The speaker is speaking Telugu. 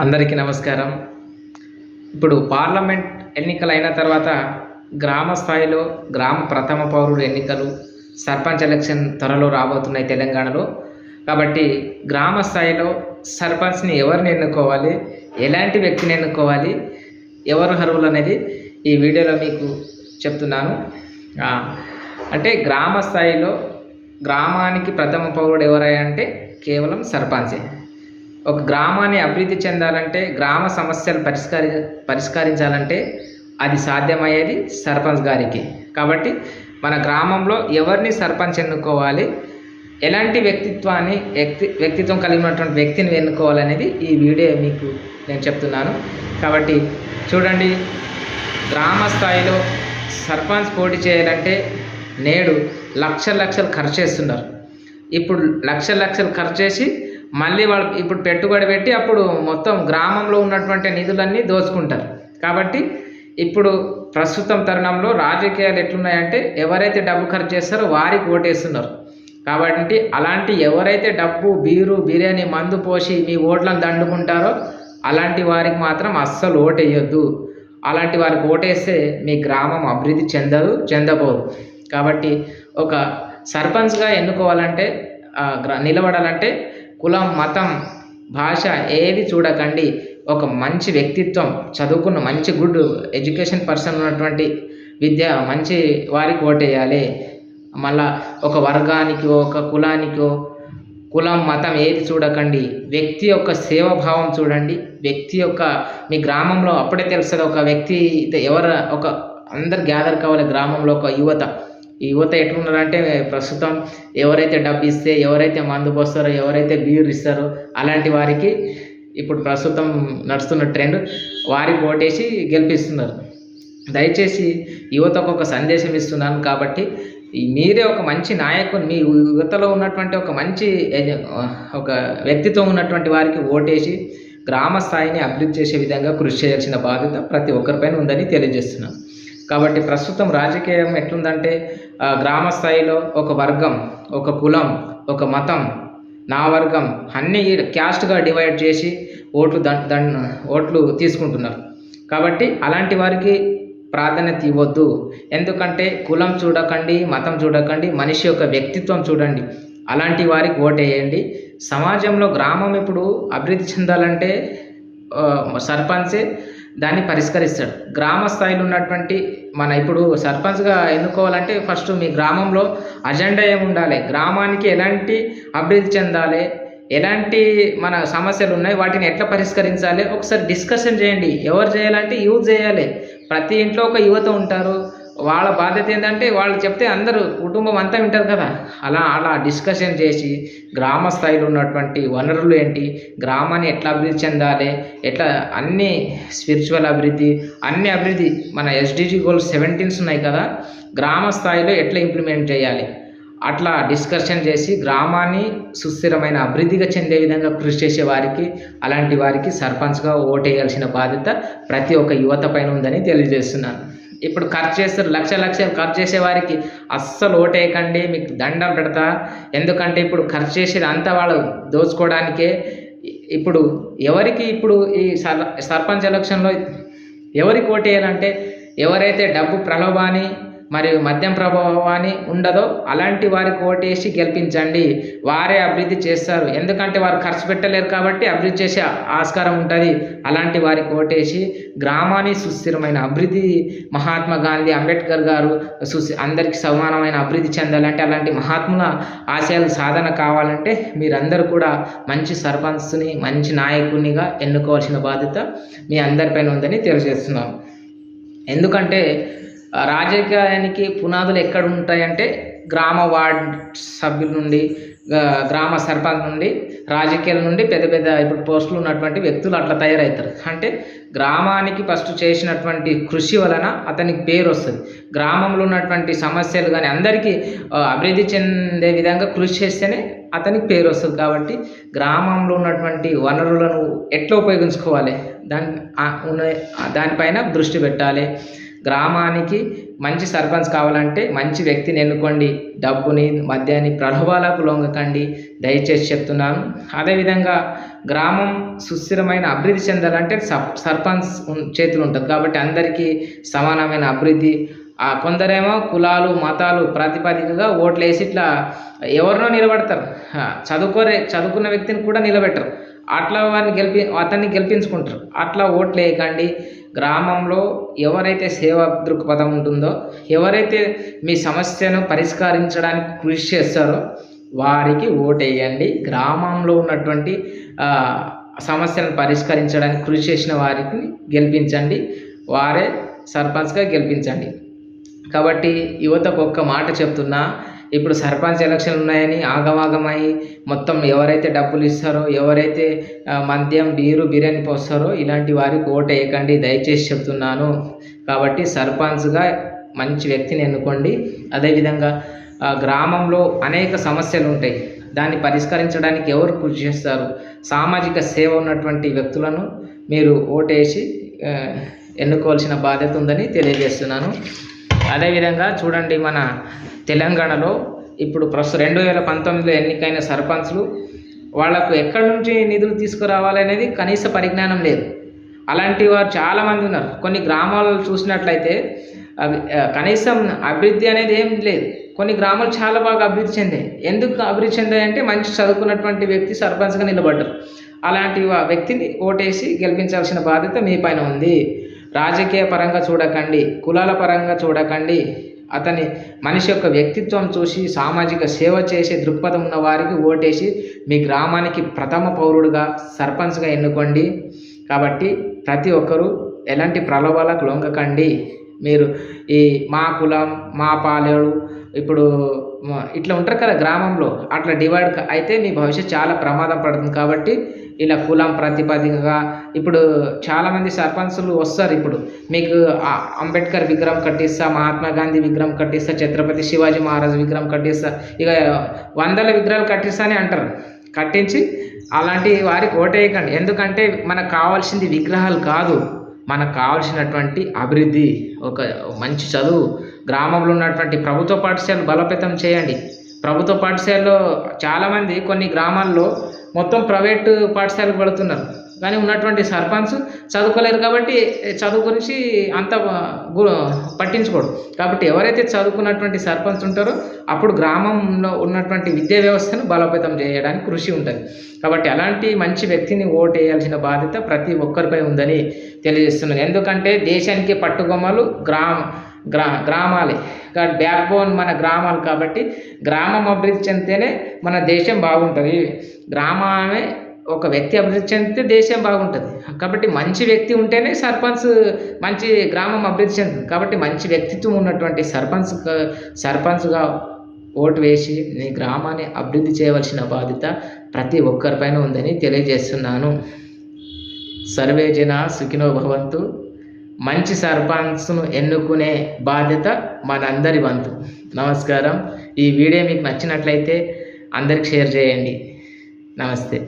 అందరికీ నమస్కారం. ఇప్పుడు పార్లమెంట్ ఎన్నికలైన తర్వాత గ్రామ స్థాయిలో గ్రామ ప్రథమ పౌరుడు ఎన్నికలు, సర్పంచ్ ఎలక్షన్ త్వరలో రాబోతున్నాయి తెలంగాణలో. కాబట్టి గ్రామ స్థాయిలో సర్పంచ్ని ఎవరిని ఎన్నుకోవాలి, ఎలాంటి వ్యక్తిని ఎన్నుకోవాలి, ఎవరు అర్హులు అనేది ఈ వీడియోలో మీకు చెప్తున్నాను. అంటే గ్రామ స్థాయిలో గ్రామానికి ప్రథమ పౌరుడు ఎవరై అంటే కేవలం సర్పంచే. ఒక గ్రామాన్ని అభివృద్ధి చెందాలంటే, గ్రామ సమస్యలు పరిష్కరించాలంటే అది సాధ్యమయ్యేది సర్పంచ్ గారికి. కాబట్టి మన గ్రామంలో ఎవరిని సర్పంచ్ ఎన్నుకోవాలి, ఎలాంటి వ్యక్తిత్వం కలిగినటువంటి వ్యక్తిని ఎన్నుకోవాలనేది ఈ వీడియో మీకు నేను చెప్తున్నాను. కాబట్టి చూడండి, గ్రామ స్థాయిలో సర్పంచ్ పోటీ చేయాలంటే నేడు లక్షలు ఖర్చు చేస్తున్నారు. ఇప్పుడు లక్షలు ఖర్చు చేసి మళ్ళీ వాళ్ళు ఇప్పుడు పెట్టుబడి పెట్టి అప్పుడు మొత్తం గ్రామంలో ఉన్నటువంటి నిధులన్నీ దోచుకుంటారు. కాబట్టి ఇప్పుడు ప్రస్తుతం తరుణంలో రాజకీయాలు ఎట్లున్నాయంటే ఎవరైతే డబ్బు ఖర్చు చేస్తారో వారికి ఓటేస్తున్నారు. కాబట్టి అలాంటి ఎవరైతే డబ్బు బిర్యానీ మందు పోసి మీ ఓట్లను దండుకుంటారో అలాంటి వారికి మాత్రం అస్సలు ఓటేయొద్దు. అలాంటి వారికి ఓటేస్తే మీ గ్రామం అభివృద్ధి చెందబోదు. కాబట్టి ఒక సర్పంచ్గా ఎన్నుకోవాలంటే నిలబడాలంటే కులం, మతం, భాష ఏది చూడకండి. ఒక మంచి వ్యక్తిత్వం, చదువుకున్న మంచి గుడ్ ఎడ్యుకేషన్ పర్సన్ ఉన్నటువంటి మంచి వారికి ఓటేయాలి. మళ్ళా ఒక వర్గానికో ఒక కులానికో కులం, మతం ఏది చూడకండి. వ్యక్తి యొక్క సేవాభావం చూడండి. వ్యక్తి యొక్క మీ గ్రామంలో అప్పుడే తెలుస్తుంది ఒక వ్యక్తి ఒక అందరు గ్యాదర్ కావాలి. గ్రామంలో ఒక ఈ యువత ఎట్లున్నారంటే ప్రస్తుతం ఎవరైతే డబ్బు ఇస్తే, ఎవరైతే మందు పోస్తారో, ఎవరైతే బీర్ ఇస్తారో అలాంటి వారికి ఇప్పుడు ప్రస్తుతం నడుస్తున్న ట్రెండ్, వారికి ఓటేసి గెలిపిస్తున్నారు. దయచేసి యువతకు ఒక సందేశం ఇస్తున్నాను. కాబట్టి మీరే ఒక మంచి నాయకుని, మీ యువతలో ఉన్నటువంటి ఒక మంచి ఒక వ్యక్తిత్వం ఉన్నటువంటి వారికి ఓటేసి గ్రామ స్థాయిని అభివృద్ధి చేసే విధంగా కృషి చేయాల్సిన బాధ్యత ప్రతి ఒక్కరిపైన ఉందని తెలియజేస్తున్నాను. కాబట్టి ప్రస్తుతం రాజకీయం ఎట్లుందంటే గ్రామ స్థాయిలో ఒక వర్గం, ఒక కులం, ఒక మతం, నా వర్గం అన్నీ క్యాస్ట్గా డివైడ్ చేసి ఓట్లు తీసుకుంటున్నారు. కాబట్టి అలాంటి వారికి ప్రాధాన్యత ఇవ్వద్దు. ఎందుకంటే కులం చూడకండి, మతం చూడకండి, మనిషి యొక్క వ్యక్తిత్వం చూడండి. అలాంటి వారికి ఓటేయండి. సమాజంలో గ్రామం ఇప్పుడు అభివృద్ధి చెందాలంటే సర్పంచే దాన్ని పరిష్కరిస్తాడు. గ్రామ స్థాయిలో ఉన్నటువంటి ఇప్పుడు సర్పంచ్గా ఎన్నుకోవాలంటే ఫస్ట్ మీ గ్రామంలో అజెండా ఏమి ఉండాలి, గ్రామానికి ఎలాంటి అభివృద్ధి చెందాలి, ఎలాంటి మన సమస్యలు ఉన్నాయి, వాటిని ఎట్లా పరిష్కరించాలి ఒకసారి డిస్కషన్ చేయండి. ఎవరు చేయాలంటే యూత్ చేయాలి. ప్రతి ఇంట్లో ఒక యువత ఉంటారు. వాళ్ళ బాధ్యత ఏంటంటే వాళ్ళు చెప్తే అందరూ కుటుంబం అంతా వింటారు కదా. అలా డిస్కషన్ చేసి గ్రామ స్థాయిలో ఉన్నటువంటి వనరులు ఏంటి, గ్రామాన్ని ఎట్లా అభివృద్ధి చెందాలి, ఎట్లా అన్ని స్పిరిచువల్ అభివృద్ధి, అన్ని అభివృద్ధి మన SDG గోల్స్ 17 ఉన్నాయి కదా, గ్రామ స్థాయిలో ఎట్లా ఇంప్లిమెంట్ చేయాలి, అట్లా డిస్కషన్ చేసి గ్రామాన్ని సుస్థిరమైన అభివృద్ధిగా చెందే విధంగా కృషి చేసే వారికి, అలాంటి వారికి సర్పంచ్గా ఓటేయాల్సిన బాధ్యత ప్రతి ఒక్క యువత పైన ఉందని తెలియజేస్తున్నాను. ఇప్పుడు ఖర్చు చేస్తారు, లక్షలు ఖర్చు చేసే వారికి అస్సలు ఓటేయకండి, మీకు దండం పెడతా. ఎందుకంటే ఇప్పుడు ఖర్చు చేసేది అంతా వాళ్ళు దోచుకోవడానికే. ఇప్పుడు ఈ సర్పంచ్ ఎలక్షన్లో ఎవరికి ఓటేయాలంటే ఎవరైతే డబ్బు ప్రలోభాన్ని మరియు మద్యం ప్రభావాన్ని ఉండదో అలాంటి వారికి ఓటేసి గెలిపించండి. వారే అభివృద్ధి చేస్తారు. ఎందుకంటే వారు ఖర్చు పెట్టలేరు కాబట్టి అభివృద్ధి చేసే ఆస్కారం ఉంటుంది. అలాంటి వారికి ఓటేసి గ్రామాన్ని సుస్థిరమైన అభివృద్ధి, మహాత్మా గాంధీ, అంబేద్కర్ గారు అందరికీ సమానమైన అభివృద్ధి చెందాలంటే, అలాంటి మహాత్ముల ఆశయాలు సాధన కావాలంటే మీరందరూ కూడా మంచి సర్పంచ్ని, మంచి నాయకునిగా ఎన్నుకోవాల్సిన బాధ్యత మీ అందరిపైన ఉందని తెలియజేస్తున్నాను. ఎందుకంటే రాజకీయానికి పునాదులు ఎక్కడ ఉంటాయంటే గ్రామ వార్డ్ సభ్యుల నుండి, గ్రామ సర్పంచ్ నుండి, రాజకీయాల నుండి పెద్ద ఇప్పుడు పోస్టులు ఉన్నటువంటి వ్యక్తులు అట్లా తయారవుతారు. అంటే గ్రామానికి ఫస్ట్ చేసినటువంటి కృషి వలన అతనికి పేరు వస్తుంది. గ్రామంలో ఉన్నటువంటి సమస్యలు కానీ అందరికీ అభివృద్ధి చెందే విధంగా కృషి చేస్తేనే అతనికి పేరు వస్తుంది. కాబట్టి గ్రామంలో ఉన్నటువంటి వనరులను ఎట్లా ఉపయోగించుకోవాలి దానిపైన దృష్టి పెట్టాలి. గ్రామానికి మంచి సర్పంచ్ కావాలంటే మంచి వ్యక్తిని ఎన్నుకోండి. డబ్బుని, మద్యాన్ని, ప్రలోభాలకు లొంగకండి, దయచేసి చెప్తున్నాను. అదేవిధంగా గ్రామం సుస్థిరమైన అభివృద్ధి చెందాలంటే సర్పంచ్ చేతులు ఉంటుంది. కాబట్టి అందరికీ సమానమైన అభివృద్ధి. కొందరేమో కులాలు, మతాలు ప్రాతిపదికగా ఓట్లు వేసి ఇట్లా ఎవరినో నిలబెడతారు. చదువుకున్న వ్యక్తిని కూడా నిలబెట్టరు. అట్లా అతన్ని గెలిపించుకుంటారు. అట్లా ఓట్లు వేయకండి. గ్రామంలో ఎవరైతే సేవా దృక్పథం ఉంటుందో, ఎవరైతే మీ సమస్యను పరిష్కరించడానికి కృషి చేస్తారో వారికి ఓటేయండి. గ్రామంలో ఉన్నటువంటి సమస్యలను పరిష్కరించడానికి కృషి చేసిన వారికి గెలిపించండి. వారే సర్పంచ్గా గెలిపించండి. కాబట్టి యువతకు ఒక్క మాట చెప్తున్నా, ఇప్పుడు సర్పంచ్ ఎలక్షన్లు ఉన్నాయని ఆగమాగమై మొత్తం ఎవరైతే డబ్బులు ఇస్తారో, ఎవరైతే మద్యం, బిర్యానీ పోస్తారో ఇలాంటి వారికి ఓటు వేయకండి, దయచేసి చెప్తున్నాను. కాబట్టి సర్పంచ్గా మంచి వ్యక్తిని ఎన్నుకోండి. అదేవిధంగా గ్రామంలో అనేక సమస్యలు ఉంటాయి, దాన్ని పరిష్కరించడానికి ఎవరు కృషి చేస్తారు? సామాజిక సేవ ఉన్నటువంటి వ్యక్తులను మీరు ఓటేసి ఎన్నుకోవాల్సిన బాధ్యత ఉందని తెలియజేస్తున్నాను. అదేవిధంగా చూడండి, మన తెలంగాణలో ఇప్పుడు ప్రస్తుతం 2019లో ఎన్నికైన సర్పంచ్లు వాళ్లకు ఎక్కడి నుంచి నిధులు తీసుకురావాలనేది కనీస పరిజ్ఞానం లేదు. అలాంటి వారు చాలామంది ఉన్నారు. కొన్ని గ్రామాలను చూసినట్లయితే కనీసం అభివృద్ధి అనేది ఏం లేదు. కొన్ని గ్రామాలు చాలా బాగా అభివృద్ధి చెందాయి. ఎందుకు అభివృద్ధి చెందాయంటే మంచి చదువుకున్నటువంటి వ్యక్తి సర్పంచ్గా నిలబడ్డారు. అలాంటి వ్యక్తిని ఓటేసి గెలిపించాల్సిన బాధ్యత మీ పైన ఉంది. రాజకీయ పరంగా చూడకండి, కులాల పరంగా చూడకండి. అతని మనిషి యొక్క వ్యక్తిత్వం చూసి సామాజిక సేవ చేసే దృక్పథం ఉన్న వారికి ఓటేసి మీ గ్రామానికి ప్రథమ పౌరుడుగా సర్పంచ్గా ఎన్నుకోండి. కాబట్టి ప్రతి ఒక్కరూ ఎలాంటి ప్రలోభాలకు లొంగకండి. మీరు ఈ మా కులం, మా పాలేడు, ఇప్పుడు ఇట్లా ఉంటారు కదా గ్రామంలో, అట్లా డివైడ్ అయితే మీ భవిష్యత్తు చాలా ప్రమాదం పడుతుంది. కాబట్టి ఇలా కులం ప్రాతిపదికగా ఇప్పుడు చాలామంది సర్పంచులు వస్తారు. ఇప్పుడు మీకు అంబేద్కర్ విగ్రహం కట్టిస్తా, మహాత్మా గాంధీ విగ్రహం కట్టిస్తా, ఛత్రపతి శివాజీ మహారాజ్ విగ్రహం కట్టిస్తా, ఇక 100 విగ్రహాలు కట్టిస్తా అని అంటారు. కట్టించి అలాంటి వారికి ఓటేయకండి. ఎందుకంటే మనకు కావాల్సింది విగ్రహాలు కాదు, మనకు కావాల్సినటువంటి అభివృద్ధి, ఒక మంచి చదువు. గ్రామంలో ఉన్నటువంటి ప్రభుత్వ పాఠశాలలు బలోపేతం చేయండి. ప్రభుత్వ పాఠశాలలో చాలామంది కొన్ని గ్రామాల్లో మొత్తం ప్రైవేటు పాఠశాలకు వెళుతున్నారు. కానీ ఉన్నటువంటి సర్పంచ్ చదువుకోలేరు కాబట్టి చదువు గురించి అంత పట్టించుకోడు. కాబట్టి ఎవరైతే చదువుకున్నటువంటి సర్పంచ్ ఉంటారో అప్పుడు గ్రామంలో ఉన్నటువంటి విద్యా వ్యవస్థను బలోపేతం చేయడానికి కృషి ఉంటుంది. కాబట్టి అలాంటి మంచి వ్యక్తిని ఓటు వేయాల్సిన బాధ్యత ప్రతి ఒక్కరిపై ఉందని తెలియజేస్తున్నాను. ఎందుకంటే దేశానికి పట్టుకొమ్మలు గ్రామాలే, బ్యాక్ బోన్ మన గ్రామాలు. కాబట్టి గ్రామం అభివృద్ధి చెందితేనే మన దేశం బాగుంటుంది. గ్రామమే ఒక వ్యక్తి అభివృద్ధి చెందితే దేశం బాగుంటుంది. కాబట్టి మంచి వ్యక్తి ఉంటేనే మంచి గ్రామం అభివృద్ధి చెందుతుంది. కాబట్టి మంచి వ్యక్తిత్వం ఉన్నటువంటి సర్పంచ్గా ఓటు వేసి నీ గ్రామాన్ని అభివృద్ధి చేయవలసిన బాధ్యత ప్రతి ఒక్కరిపైన ఉందని తెలియజేస్తున్నాను. సర్వే జన సుఖినో భవంతు. మంచి సర్పంచ్ను ఎన్నుకునే బాధ్యత మనందరి వంతు. నమస్కారం. ఈ వీడియో మీకు నచ్చినట్లయితే అందరికి షేర్ చేయండి. నమస్తే.